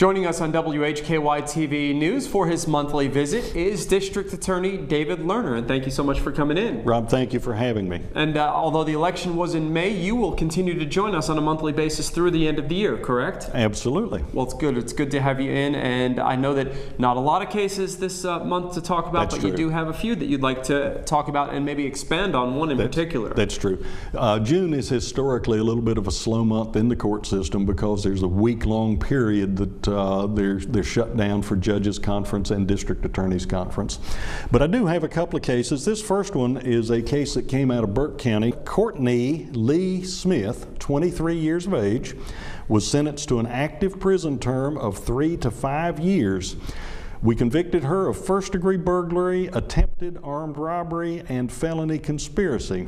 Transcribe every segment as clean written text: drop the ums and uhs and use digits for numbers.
Joining us on WHKY TV News for his monthly visit is District Attorney David Lerner, and thank you so much for coming in. Rob, thank you for having me. And although the election was in May, you will continue to join us on a monthly basis through the end of the year, correct? Absolutely. Well, it's good. It's good to have you in, and I know that not a lot of cases this month to talk about, but you do have a few that you'd like to talk about and maybe expand on one in particular. That's true. June is historically a little bit of a slow month in the court system because there's a week-long period that they're shut down for judges conference and district attorneys conference. But I do have a couple of cases. This first one is a case that came out of Burke County. Courtney Lee Smith, 23 years of age, was sentenced to an active prison term of 3 to 5 years. We convicted her of first-degree burglary, attempted armed robbery, and felony conspiracy.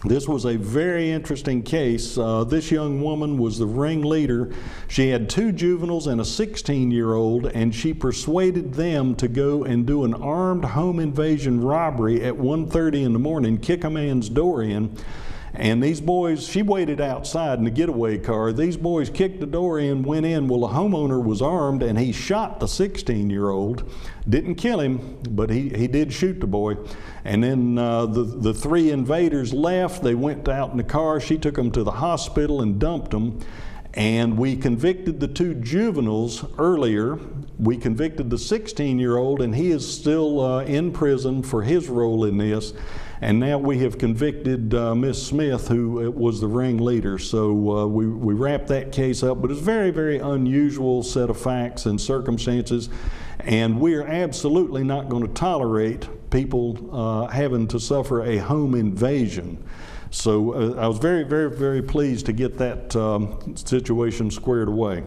This was a very interesting case. This young woman was the ringleader. She had 2 juveniles and a 16-year-old, and she persuaded them to go and do an armed home invasion robbery at 1:30 in the morning, kick a man's door in. And these boys, she waited outside in the getaway car. These boys kicked the door in, went in. Well, the homeowner was armed, and he shot the 16-year-old. Didn't kill him, but he did shoot the boy. And then the 3 invaders left. They went out in the car. She took them to the hospital and dumped them. And we convicted the 2 juveniles earlier. We convicted the 16-year-old, and he is still in prison for his role in this. And now we have convicted Miss Smith, who was the ringleader. So we wrapped that case up, but it's a very, very unusual set of facts and circumstances. And we are absolutely not going to tolerate people having to suffer a home invasion. So I was very, very, very pleased to get that situation squared away.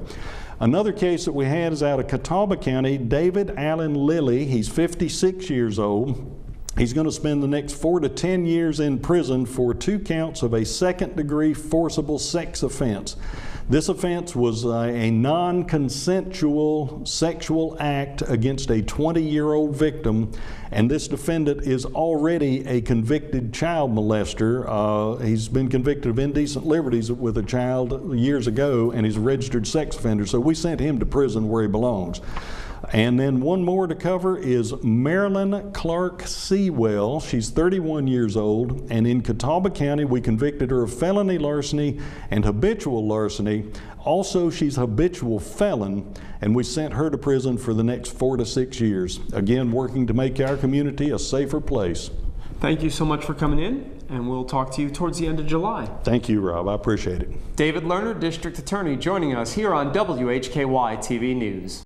Another case that we had is out of Catawba County. David Allen Lilly, he's 56 years old. He's going to spend the next 4 to 10 years in prison for 2 counts of a second-degree forcible sex offense. This offense was a non-consensual sexual act against a 20-year-old victim, and this defendant is already a convicted child molester. He's been convicted of indecent liberties with a child years ago, and he's a registered sex offender, so we sent him to prison where he belongs. And then one more to cover is Marilyn Clark Sewell. She's 31 years old, and in Catawba County we convicted her of felony larceny and habitual larceny. Also, she's a habitual felon, and we sent her to prison for the next 4 to 6 years. Again, working to make our community a safer place. Thank you so much for coming in, and we'll talk to you towards the end of July. Thank you, Rob. I appreciate it. David Lerner, District Attorney, joining us here on WHKY TV News.